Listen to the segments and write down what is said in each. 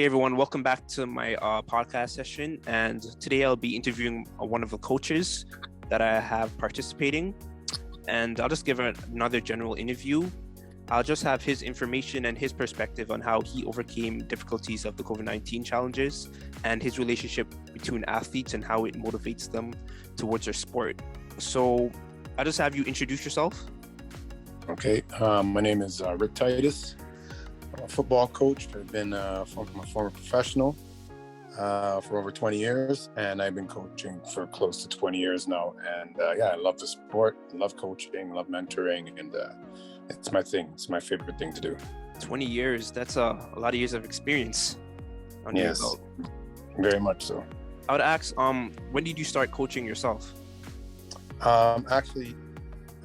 Hey everyone, welcome back to my podcast session. And today I'll be interviewing one of the coaches that I have participating. And I'll just give another general interview. I'll just have his information and his perspective on how he overcame difficulties of the COVID-19 challenges and his relationship between athletes and how it motivates them towards their sport. So I'll just have you introduce yourself. Okay, my name is Rick Titus. I'm a football coach. I've been a former professional for over 20 years, and I've been coaching for close to 20 years now. And I love the sport, love coaching, love mentoring, and it's my thing. It's my favorite thing to do. 20 years, that's a lot of years of experience on your belt. Very much so. I would ask, when did you start coaching yourself? Actually,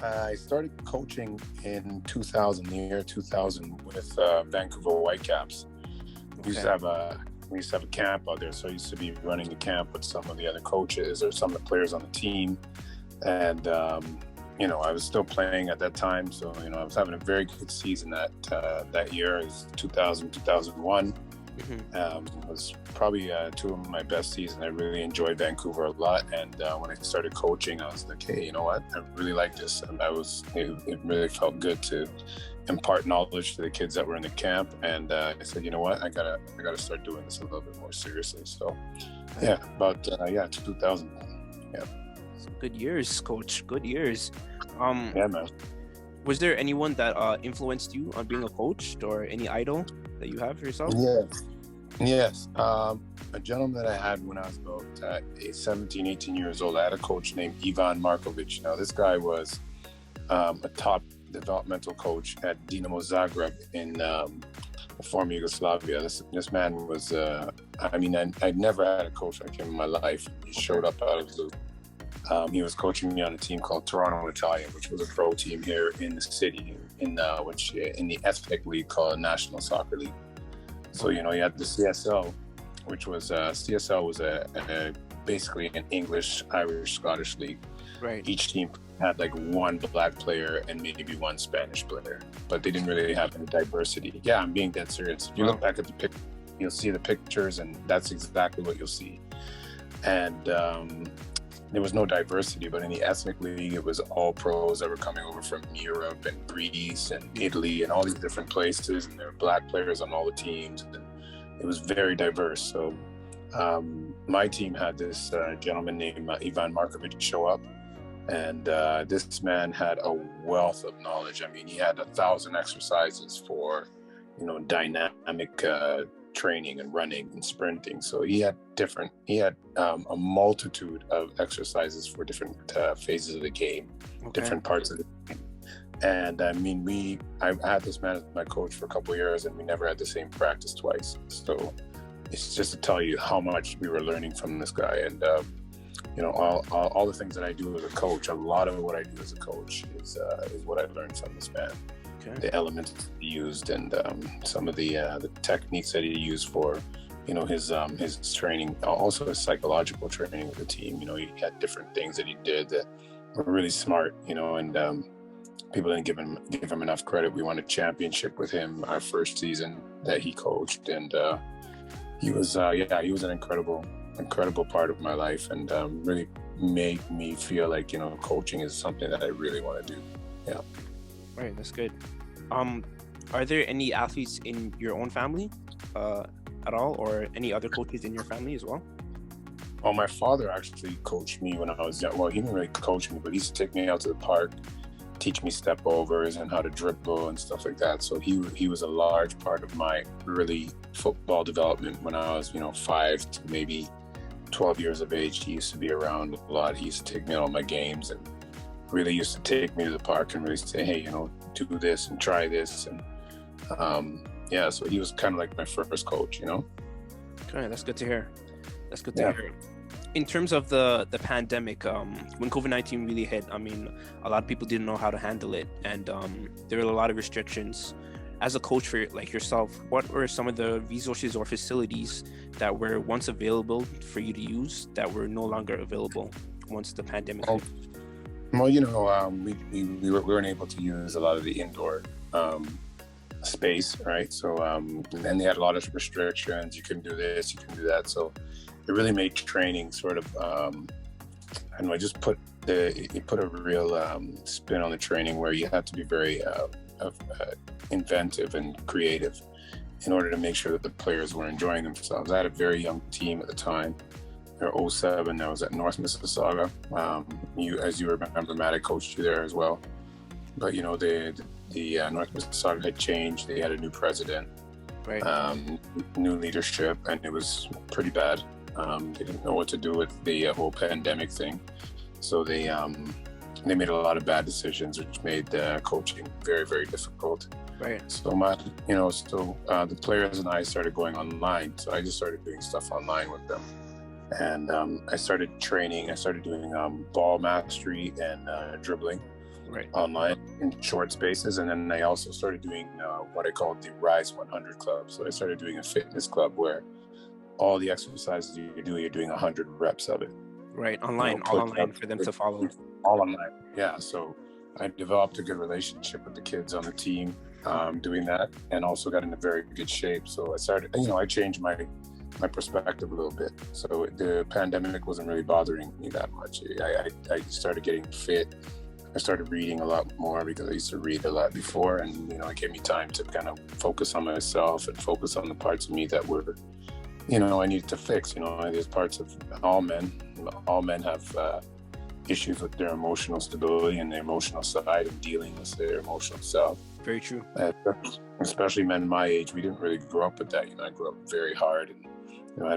I started coaching in the year 2000 with Vancouver Whitecaps. We used to have a camp out there, so I used to be running a camp with some of the other coaches or some of the players on the team. And I was still playing at that time, so I was having a very good season that year. It was 2001. It was probably two of my best seasons. I really enjoyed Vancouver a lot, and when I started coaching, I was like, hey, you know what? I really like this, and it really felt good to impart knowledge to the kids that were in the camp. And I said, you know what? I gotta start doing this a little bit more seriously. So, about 2000. Yeah. Good years, Coach. Good years. Yeah, man. Was there anyone that influenced you on being a coach, or any idol that you have for yourself? Yes. A gentleman that I had when I was about 17, 18 years old, I had a coach named Ivan Markovic. Now, this guy was a top developmental coach at Dinamo Zagreb in former Yugoslavia. This man was, I'd never had a coach like him in my life. He showed up out of the blue. He was coaching me on a team called Toronto Italian, which was a pro team here in the city, in the ethnic league called National Soccer League. So you had the CSL, which was basically an English, Irish, Scottish league. Right. Each team had like one black player and maybe one Spanish player, but they didn't really have any diversity. Yeah, I'm being dead serious. If you look back at the picture, you'll see the pictures, and that's exactly what you'll see. And there was no diversity, but in the ethnic league, it was all pros that were coming over from Europe and Greece and Italy and all these different places, and there were black players on all the teams, and it was very diverse. So my team had this gentleman named Ivan Markovic show up, and this man had a wealth of knowledge. I mean, he had 1,000 exercises for, dynamic training and running and sprinting. So he had a multitude of exercises for different phases of the game, different parts of the game. And I had this man as my coach for a couple of years, and we never had the same practice twice. So it's just to tell you how much we were learning from this guy. And all the things that I do as a coach, a lot of what I do as a coach is what I learned from this man. The elements he used, and some of the techniques that he used for, his training, also his psychological training with the team. He had different things that he did that were really smart, and people didn't give him enough credit. We won a championship with him our first season that he coached, and he was an incredible part of my life, and really made me feel like coaching is something that I really want to do. Yeah. Right, that's good. Are there any athletes in your own family at all, or any other coaches in your family as well? Well, my father actually coached me when I was young. Well, he didn't really coach me, but he used to take me out to the park, teach me step overs and how to dribble and stuff like that. So he was a large part of my early football development when I was 5 to maybe 12 years of age. He used to be around a lot. He used to take me to all my games, and really used to take me to the park and really say, hey, do this and try this. And so he was kind of like my first coach. Okay, that's good to hear. Hear. In terms of the pandemic, when COVID-19 really hit, a lot of people didn't know how to handle it, and there were a lot of restrictions. As a coach for like yourself, what were some of the resources or facilities that were once available for you to use that were no longer available once the pandemic hit? Well, we weren't able to use a lot of the indoor space, right? So and they had a lot of restrictions. You couldn't do this, you couldn't do that. So it really made training sort of I don't know, it put a real spin on the training where you had to be very inventive and creative in order to make sure that the players were enjoying themselves. I had a very young team at the time. They were 07. I was at North Mississauga. As you remember, Matt, I coached you there as well. But you know, the North Mississauga had changed. They had a new president, Right. New leadership, and it was pretty bad. They didn't know what to do with the whole pandemic thing, so they made a lot of bad decisions, which made coaching very, very difficult. Right. So the players and I started going online. So I just started doing stuff online with them, and I started training. I started doing ball mastery and dribbling. Right. Online in short spaces, and then I also started doing what I called the Rise 100 Club. So I started doing a fitness club where all the exercises you do, you're doing 100 reps of it. Right. Online, all online for them to follow. All online, yeah. So I developed a good relationship with the kids on the team doing that, and also got in a very good shape. So I started, I changed my perspective a little bit. So the pandemic wasn't really bothering me that much. I started getting fit. I started reading a lot more because I used to read a lot before, and it gave me time to kind of focus on myself and focus on the parts of me that were, I needed to fix. There's parts of all men have issues with their emotional stability and their emotional side and dealing with their emotional self. Very true. Especially men my age, we didn't really grow up with that. I grew up very hard, and I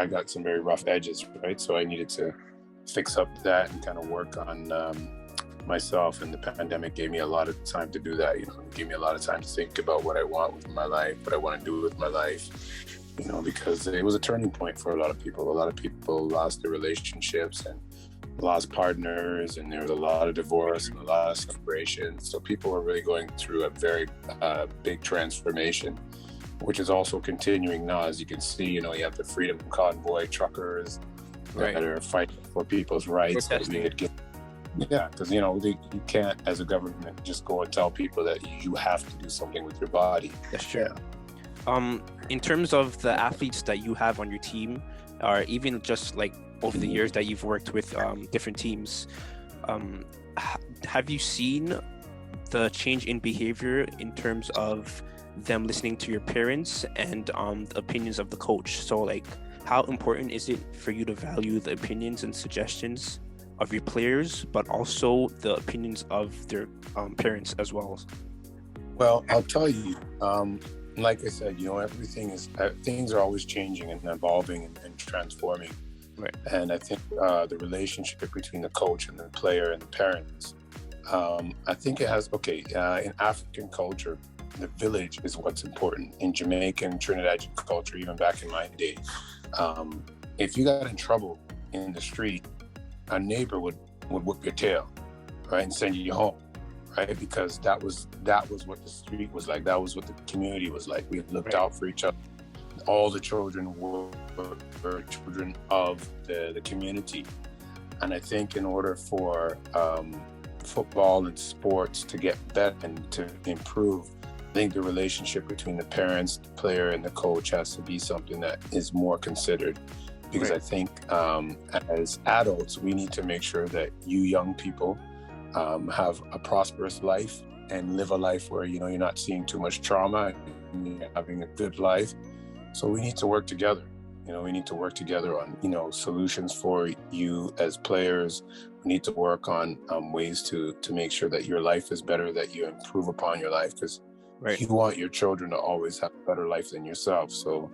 got some very rough edges, right? So I needed to fix up that and kind of work on myself, and the pandemic gave me a lot of time to do that. It gave me a lot of time to think about what I want with my life, what I want to do with my life, because it was a turning point for a lot of people. A lot of people lost their relationships and lost partners, and there was a lot of divorce and a lot of separation. So people were really going through a very big transformation, which is also continuing now. As you can see, you have the Freedom Convoy truckers, right, that are fighting for people's rights. Yeah, because you can't, as a government, just go and tell people that you have to do something with your body. That's true. Yeah. In terms of the athletes that you have on your team, or even just like over the years that you've worked with different teams, have you seen the change in behavior in terms of them listening to your parents and the opinions of the coach? So like, how important is it for you to value the opinions and suggestions of your players, but also the opinions of their parents as well? Well, I'll tell you, like I said, things are always changing and evolving and transforming. Right. And I think the relationship between the coach and the player and the parents, I think it has, in African culture, the village is what's important. In Jamaican, Trinidadian culture, even back in my day, if you got in trouble in the street, a neighbor would whip your tail, right, and send you home, right? Because that was what the street was like. That was what the community was like. We looked out for each other. All the children were children of the community. And I think in order for football and sports to get better and to improve, I think the relationship between the parents, the player, and the coach has to be something that is more considered. Because I think as adults, we need to make sure that you young people have a prosperous life and live a life where, you're not seeing too much trauma and you're having a good life. So we need to work together. We need to work together on, solutions for you as players. We need to work on ways to make sure that your life is better, that you improve upon your life, because you want your children to always have a better life than yourself. So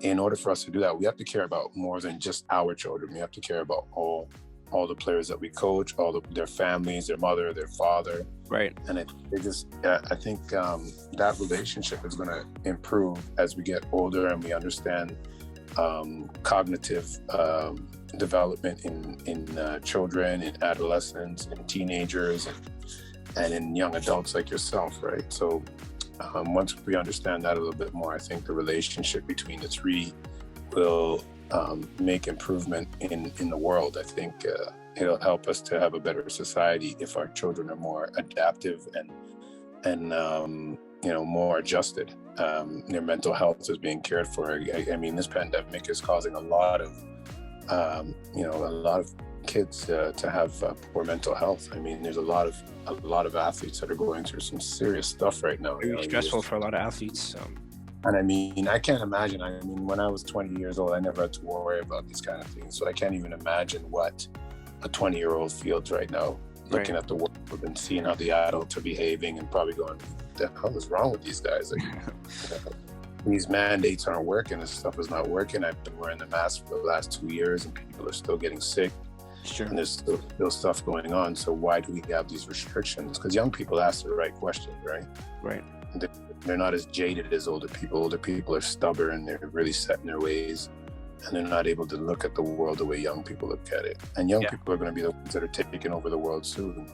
in order for us to do that, we have to care about more than just our children. We have to care about all the players that we coach, their families, their mother, their father. Right. And I think that relationship is going to improve as we get older and we understand cognitive development in children, in adolescents, in teenagers, and in young adults like yourself, right? So once we understand that a little bit more, I think the relationship between the three will make improvement in the world. I think it'll help us to have a better society if our children are more adaptive and more adjusted. Their mental health is being cared for. I mean, this pandemic is causing a lot of kids to have poor mental health. I mean, there's a lot of athletes that are going through some serious stuff right now. Very stressful for a lot of athletes. And I mean, I can't imagine. I mean, when I was 20 years old, I never had to worry about these kind of things. So I can't even imagine what a 20-year-old feels right now, looking at the world and seeing how the adults are behaving and probably going, what the hell is wrong with these guys? Like, these mandates aren't working. This stuff is not working. I've been wearing the mask for the last 2 years and people are still getting sick. Sure. And there's still stuff going on. So why do we have these restrictions? Because young people ask the right questions, right? Right. They're not as jaded as older people. Older people are stubborn. They're really set in their ways. And they're not able to look at the world the way young people look at it. And young people are going to be the ones that are taking over the world soon.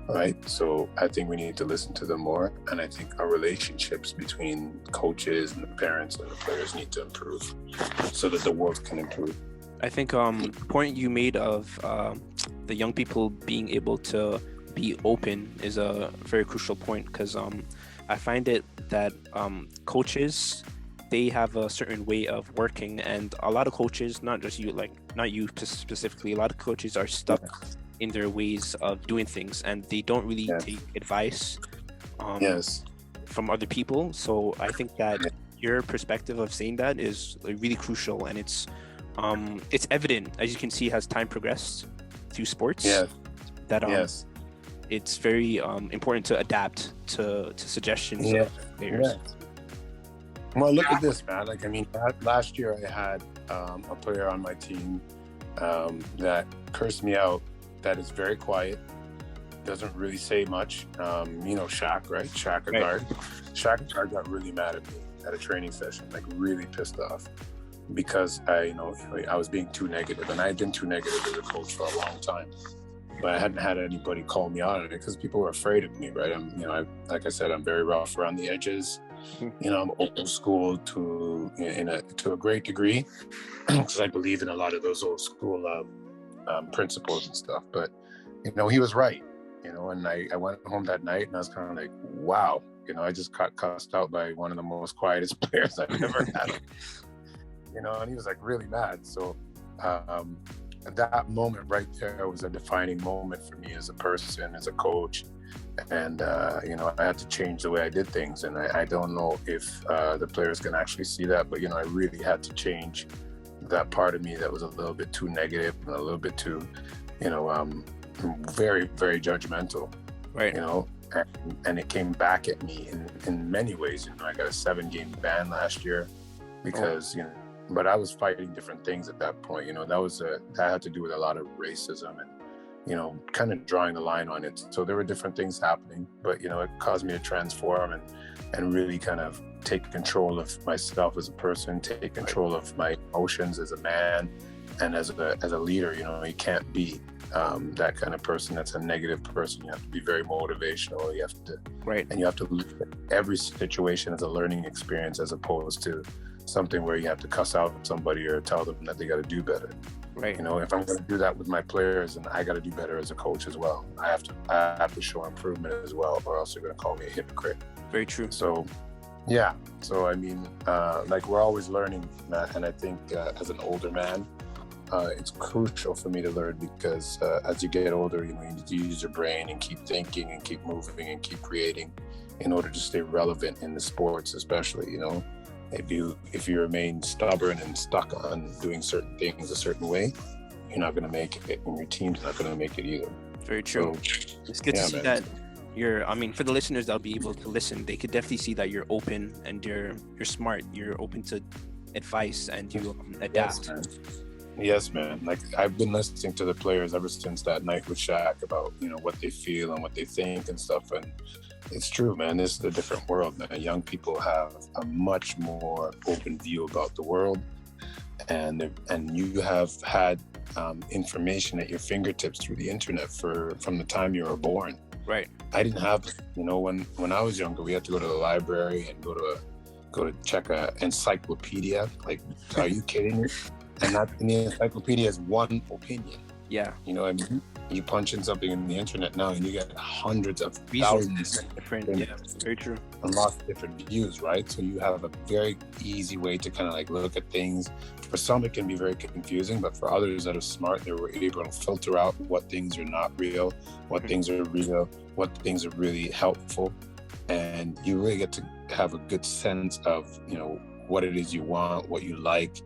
Right. So I think we need to listen to them more. And I think our relationships between coaches and the parents and the players need to improve so that the world can improve. I think the point you made of the young people being able to be open is a very crucial point, because I find it that coaches, they have a certain way of working, and a lot of coaches, not just you, like not you specifically, a lot of coaches are stuck in their ways of doing things, and they don't really take advice from other people. So I think that your perspective of saying that is really crucial, and it's evident, as you can see, as time progressed through sports, that it's very important to adapt to suggestions of players. Well, look at this, man. Like, I mean, last year I had a player on my team that cursed me out, that is very quiet, doesn't really say much. Shaq, right? Shaq, a guard. Shaq, a guard, got really mad at me at a training session, like really pissed off, because I was being too negative, and I had been too negative as a coach for a long time, but I hadn't had anybody call me out on it because people were afraid of me, right? Like I said, I'm very rough around the edges. I'm old school to a great degree, because I believe in a lot of those old school principles and stuff. But he was right, and I went home that night and I was kind of like, wow, I just got cussed out by one of the most quietest players I've ever had. And he was like really mad. So that moment right there was a defining moment for me as a person, as a coach. And I had to change the way I did things. And I don't know if the players can actually see that, but I really had to change that part of me that was a little bit too negative and a little bit too very, very judgmental, right? And it came back at me in many ways. I got a 7-game ban last year because but I was fighting different things at that point. That had to do with a lot of racism and kind of drawing the line on it. So there were different things happening, but it caused me to transform and really kind of take control of myself as a person, take control of my emotions as a man and as a leader. You can't be that kind of person that's a negative person. You have to be very motivational. You have to and you have to look at every situation as a learning experience, as opposed to something where you have to cuss out somebody or tell them that they got to do better. Right. If I'm going to do that with my players, and I got to do better as a coach as well. I have to show improvement as well, or else they're going to call me a hypocrite. Very true. So, I mean, we're always learning, Matt, and I think as an older man, it's crucial for me to learn, because as you get older, you need to use your brain and keep thinking and keep moving and keep creating in order to stay relevant in the sports, especially. If you remain stubborn and stuck on doing certain things a certain way, you're not going to make it, and your team's not going to make it either. Very true. So, it's good to see that for the listeners that'll be able to listen, they could definitely see that you're open and you're smart. You're open to advice and you adapt. Yes, man. Like, I've been listening to the players ever since that night with Shaq about, what they feel and what they think and stuff. And it's true, man. This is a different world, man. Young people have a much more open view about the world. And you have had information at your fingertips through the internet from the time you were born. Right. I didn't have, when I was younger, we had to go to the library and go to check a encyclopedia. Like, are you kidding me? And that in the encyclopedia is one opinion. Yeah. You know what I mean? You punch in something in the internet now and you get hundreds of Resources, thousands different, yeah, very true. and lots of different views, right? So you have a very easy way to kind of like look at things. For some, it can be very confusing, but for others that are smart, they were able to filter out what things are not real, what things are real, what things are really helpful. And you really get to have a good sense of, you know, what it is you want, what you like,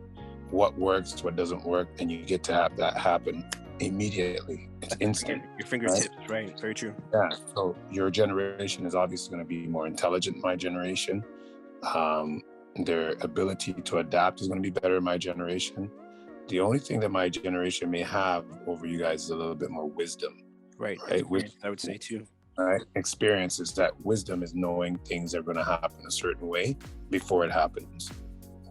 what works, what doesn't work, and you get to have that happen immediately. It's instant. Your fingertips, right? Very true. Yeah. So your generation is obviously going to be more intelligent. My generation, their ability to adapt is going to be better in my generation. The only thing that my generation may have over you guys is a little bit more wisdom. Right. I would say too. Right. Experience is that wisdom is knowing things are going to happen a certain way before it happens.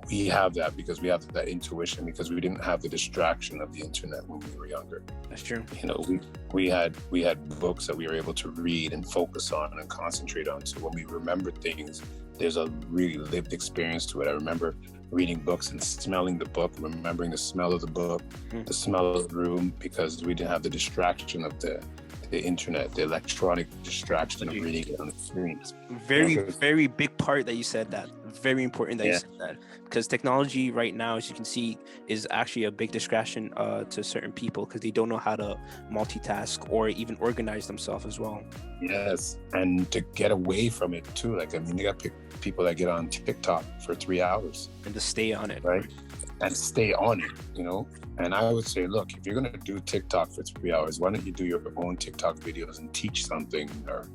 We have that because we have that intuition, because we didn't have the distraction of the internet when we were younger. That's true. You know, we had books that we were able to read and focus on and concentrate on. So when we remember things, there's a really lived experience to it. I remember reading books and smelling the book, remembering the smell of the book, the smell of the room, because we didn't have the distraction of the internet, the electronic distraction of reading it on the screen. Very big part that you said that. Very important that you said that, because technology right now, as you can see, is actually a big distraction to certain people because they don't know how to multitask or even organize themselves as well. Yes, and to get away from it too. Like, I mean, you got people that get on TikTok for 3 hours and to stay on it, right? And stay on it, you know. And I would say, look, if you're going to do TikTok for 3 hours, why don't you do your own TikTok videos and teach something or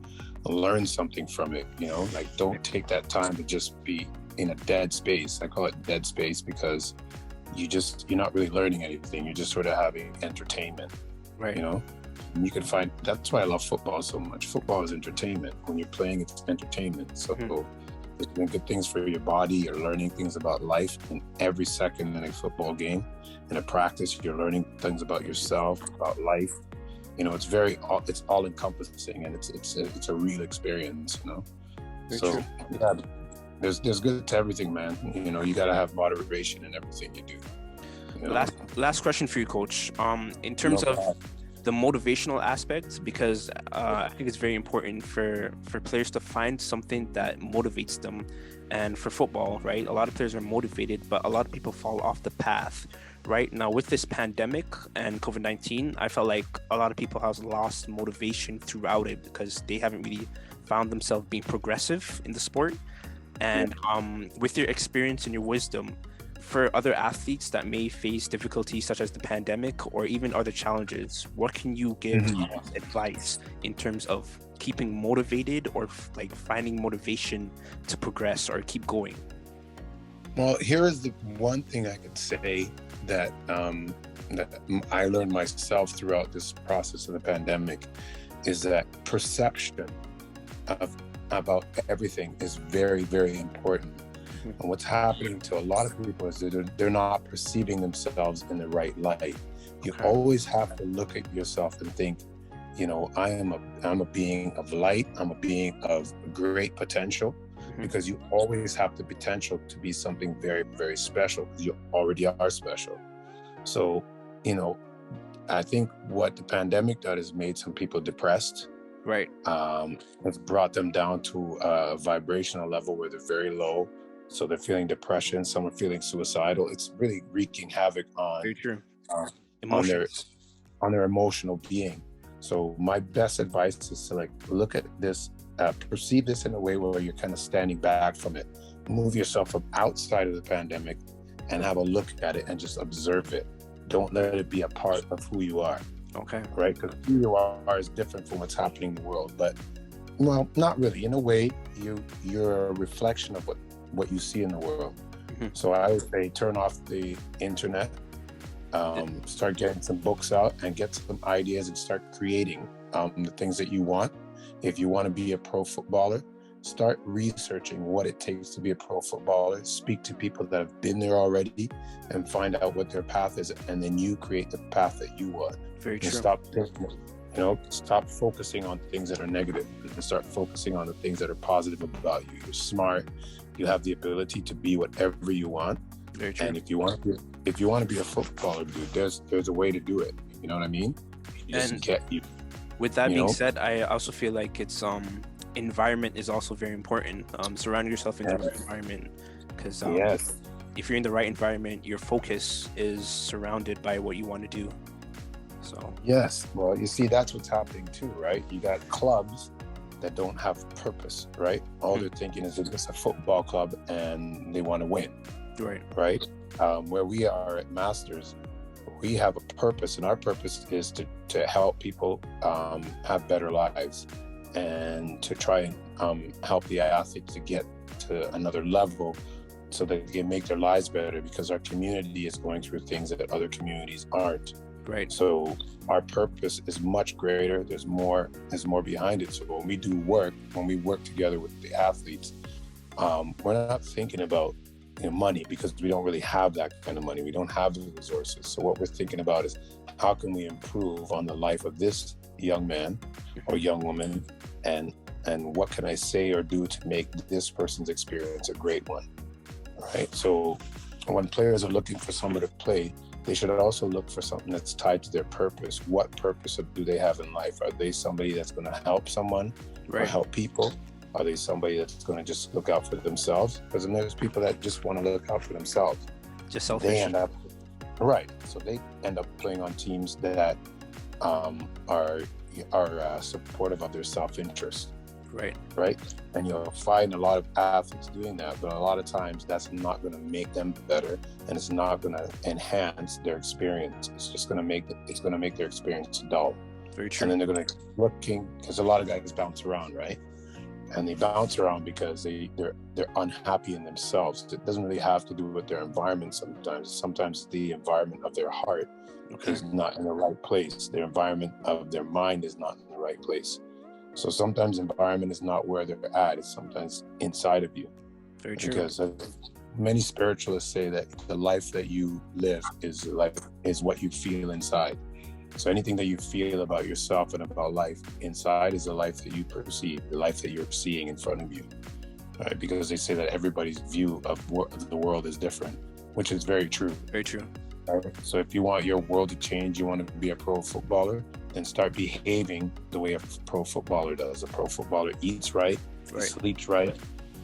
learn something from it, you know? Like, don't take that time to just be in a dead space. I call it dead space because you're not really learning anything. You're just sort of having entertainment, right? You know? And you can find, that's why I love football so much. Football is entertainment. When you're playing, it's entertainment. So there's been good things for your body. You're learning things about life in every second in a football game. In a practice, you're learning things about yourself, about life. You know, it's all encompassing, and it's a real experience. You know, so yeah, there's good to everything, man. You know, you gotta have moderation in everything you do. You know? Last question for you, Coach. In terms of the motivational aspect, because I think it's very important for players to find something that motivates them. And for football, right, a lot of players are motivated, but a lot of people fall off the path. Right now, with this pandemic and COVID-19, I felt like a lot of people have lost motivation throughout it because they haven't really found themselves being progressive in the sport. And with your experience and your wisdom, for other athletes that may face difficulties such as the pandemic or even other challenges, what can you give advice in terms of keeping motivated or like finding motivation to progress or keep going? Well, here is the one thing I could say that I learned myself throughout this process of the pandemic is that perception about everything is very, very important. And what's happening to a lot of people is that they're not perceiving themselves in the right light. You always have to look at yourself and think, you know, I'm a being of light. I'm a being of great potential, because you always have the potential to be something very, very special, because you already are special. So, you know, I think what the pandemic did is made some people depressed. Right. It's brought them down to a vibrational level where they're very low. So they're feeling depression. Some are feeling suicidal. It's really wreaking havoc on, very true. On their emotional being. So my best advice is to like look at this, perceive this in a way where you're kind of standing back from it. Move yourself up outside of the pandemic and have a look at it and just observe it. Don't let it be a part of who you are. Okay. Right? Because who you are is different from what's happening in the world. But, well, not really. In a way, you're a reflection of what you see in the world. So I would say turn off the internet, start getting some books out and get some ideas and start creating the things that you want. If you want to be a pro footballer, start researching what it takes to be a pro footballer. Speak to people that have been there already and find out what their path is, and then you create the path that you want. Very true. Stop focusing on things that are negative and start focusing on the things that are positive about you. You're smart. You have the ability to be whatever you want. Very true. And if you want to be a footballer, dude, there's a way to do it. You know what I mean? just And get you. with that You being know? said, I also feel like it's environment is also very important. Surrounding yourself in the right environment, because Yes. if you're in the right environment, your focus is surrounded by what you want to do. So Yes. Well, you see, that's what's happening too, right? You got clubs that don't have purpose, right? All they're thinking is it's just a football club and they want to win, right, right? Where we are at Masters, we have a purpose, and our purpose is to help people have better lives and to try and help the athletes to get to another level so that they can make their lives better, because our community is going through things that other communities aren't. right, So our purpose is much greater. There's more behind it. So when we work together with the athletes, we're not thinking about money, because we don't really have that kind of money. We don't have the resources. So what we're thinking about is how can we improve on the life of this young man or young woman, and what can I say or do to make this person's experience a great one, right? So when players are looking for somewhere to play, they should also look for something that's tied to their purpose. What purpose do they have in life? Are they somebody that's going to help someone or help people? Are they somebody that's going to just look out for themselves? Because then there's people that just want to look out for themselves. just selfish. They end up so they end up playing on teams that are supportive of their self-interest. Right. And you'll find a lot of athletes doing that, but a lot of times that's not going to make them better, and it's not going to enhance their experience. It's just going to make their experience dull. Very true. And then they're going to looking, because a lot of guys bounce around, right? And they bounce around because they're unhappy in themselves. It doesn't really have to do with their environment. Sometimes the environment of their heart is not in the right place. Their environment of their mind is not in the right place. So sometimes environment is not where they're at. It's sometimes inside of you. Very true. Because many spiritualists say that the life that you live is what you feel inside. So anything that you feel about yourself and about life inside is the life that you perceive, the life that you're seeing in front of you. Right? Because they say that everybody's view of the world is different, which is very true. Very true. Right? So if you want your world to change, you want to be a pro footballer, then start behaving the way a pro footballer does. A pro footballer eats right, he sleeps right.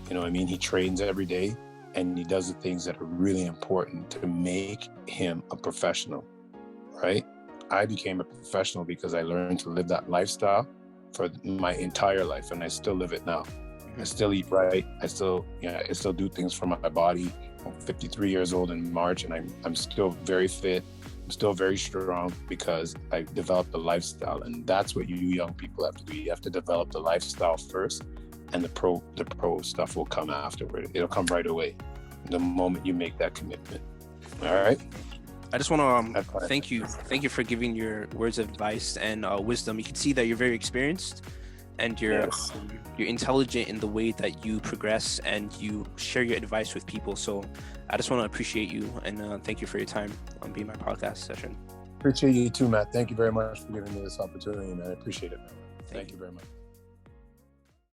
You know what I mean? He trains every day, and he does the things that are really important to make him a professional, right? I became a professional because I learned to live that lifestyle for my entire life, and I still live it now. I still eat right. I still do things for my body. I'm 53 years old in March, and I'm still very fit. I'm still very strong because I developed a lifestyle, and that's what you young people have to do. You have to develop the lifestyle first, and the pro stuff will come afterward. It'll come right away the moment you make that commitment. All right. I just want to thank you for giving your words of advice and wisdom. You can see that you're very experienced, and you're intelligent in the way that you progress and you share your advice with people. So I just want to appreciate you and thank you for your time on being my podcast session. Appreciate you too, Matt. Thank you very much for giving me this opportunity, man. I appreciate it, man. Thank you very much.